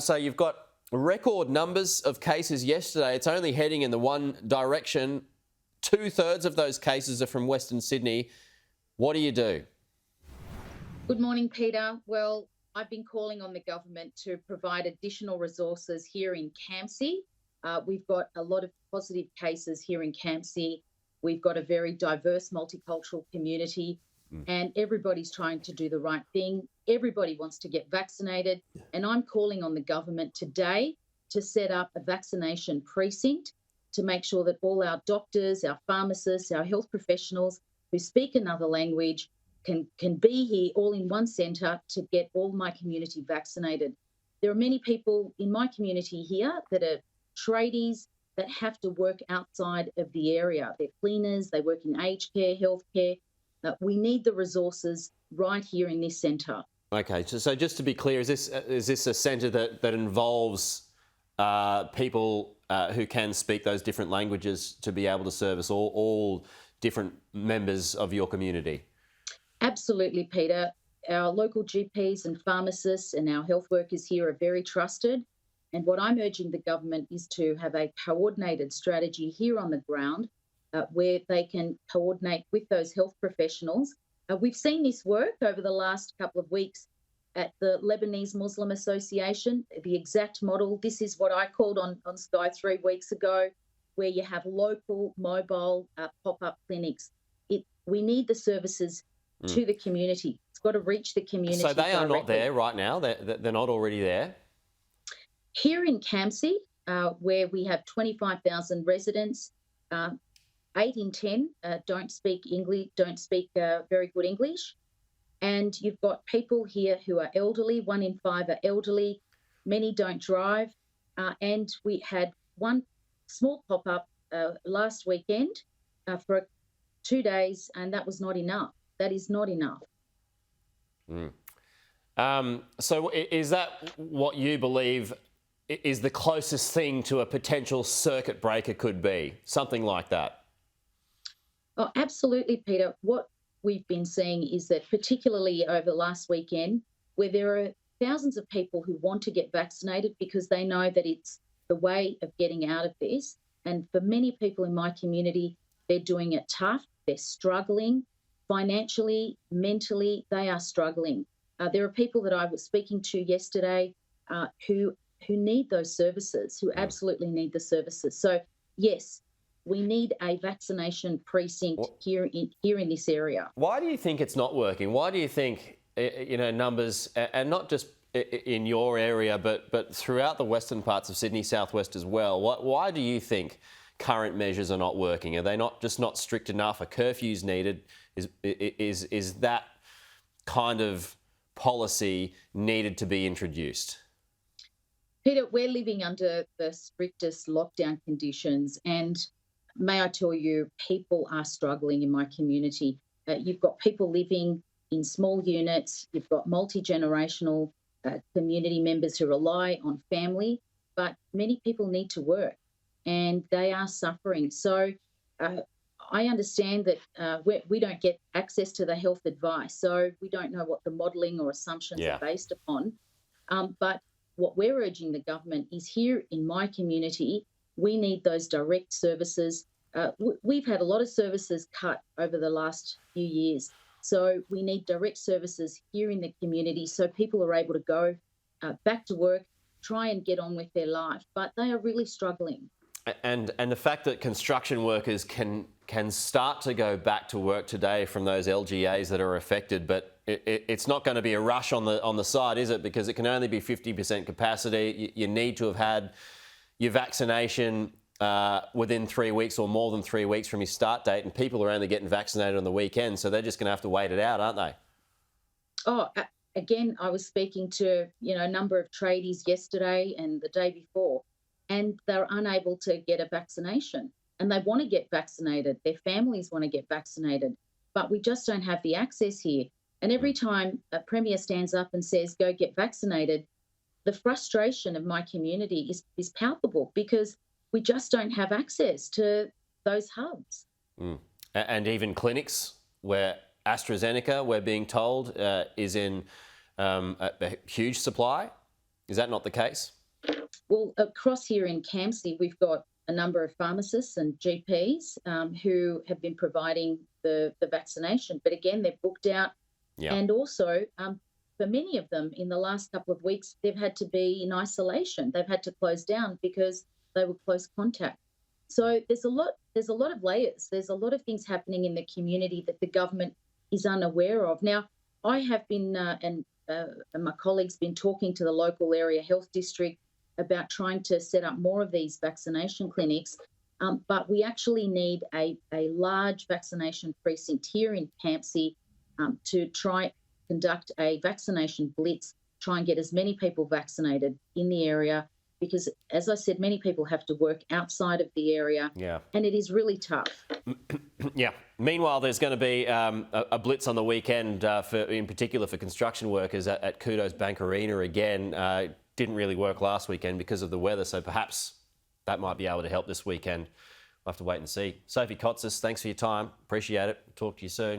So you've got record numbers of cases yesterday. It's only heading in the one direction. 2/3 of those cases are from Western Sydney. What do you do? Good morning, Peter. Well, I've been calling on the government to provide additional resources here in Campsie. We've got a lot of positive cases here in Campsie. We've got a very diverse multicultural community, and everybody's trying to do the right thing. Everybody wants to get vaccinated, and I'm calling on the government today to set up a vaccination precinct to make sure that all our doctors, our pharmacists, our health professionals who speak another language can be here all in one centre to get all my community vaccinated. There are many people in my community here that are tradies that have to work outside of the area. They're cleaners, they work in aged care, healthcare. We need the resources right here in this centre. Okay, so just to be clear, is this a centre that involves people who can speak those different languages to be able to service all different members of your community? Absolutely, Peter. Our local GPs and pharmacists and our health workers here are very trusted. And what I'm urging the government is to have a coordinated strategy here on the ground where they can coordinate with those health professionals. We've seen this work over the last couple of weeks at the Lebanese Muslim Association, the exact model. This is what I called on Sky 3 weeks ago, where you have local mobile pop-up clinics. We need the services to the community. It's got to reach the community. So they are directly. not there right now? They're not already there? Here in Campsie, where we have 25,000 residents, 8 in 10 don't speak very good English. And you've got people here who are elderly. 1 in 5 are elderly. Many don't drive. And we had one small pop-up last weekend for 2 days, and that was not enough. That is not enough. So is that what you believe is the closest thing to a potential circuit breaker could be? Something like that? Oh, absolutely, Peter. What we've been seeing is that particularly over the last weekend, where there are thousands of people who want to get vaccinated because they know that it's the way of getting out of this. And for many people in my community, they're doing it tough. They're struggling. Financially, mentally, they are struggling. There are people that I was speaking to yesterday who need those services, who absolutely need the services. So, yes, we need a vaccination precinct here in this area. Why do you think it's not working? Why do you think, numbers, and not just in your area, but throughout the western parts of Sydney, southwest as well, why do you think current measures are not working? Are they not strict enough? Are curfews needed? Is that kind of policy needed to be introduced? Peter, we're living under the strictest lockdown conditions, and may I tell you, people are struggling in my community. You've got people living in small units, you've got multi-generational community members who rely on family, but many people need to work and they are suffering. So I understand that we don't get access to the health advice, so we don't know what the modelling or assumptions are based upon. But what we're urging the government is here in my community, we need those direct services. We've had a lot of services cut over the last few years, so we need direct services here in the community so people are able to go back to work, try and get on with their life, but they are really struggling. And the fact that construction workers can start to go back to work today from those LGAs that are affected, but it's not going to be a rush on the side, is it? Because it can only be 50% capacity. You need to have had your vaccination within 3 weeks or more than 3 weeks from your start date, and people are only getting vaccinated on the weekend, so they're just going to have to wait it out, aren't they? Oh, again, I was speaking to a number of tradies yesterday and the day before, and they're unable to get a vaccination, and they want to get vaccinated. Their families want to get vaccinated, but we just don't have the access here. And every time a Premier stands up and says, go get vaccinated, the frustration of my community is palpable because we just don't have access to those hubs. And even clinics where AstraZeneca, we're being told, is in a huge supply. Is that not the case? Well, across here in Campsie, we've got a number of pharmacists and GPs who have been providing the vaccination. But again, they're booked out. Yeah. And also, for many of them, in the last couple of weeks, they've had to be in isolation. They've had to close down because they were close contact. So there's a lot of layers. There's a lot of things happening in the community that the government is unaware of. Now, I have been, and my colleagues been talking to the local area health district about trying to set up more of these vaccination clinics. But we actually need a large vaccination precinct here in Campsie to try conduct a vaccination blitz, try and get as many people vaccinated in the area, because, as I said, many people have to work outside of the area, and it is really tough. Yeah. Meanwhile, there's going to be a blitz on the weekend, in particular for construction workers at Kudos Bank Arena again. Didn't really work last weekend because of the weather, so perhaps that might be able to help this weekend. We'll have to wait and see. Sophie Cotsis, thanks for your time. Appreciate it. Talk to you soon.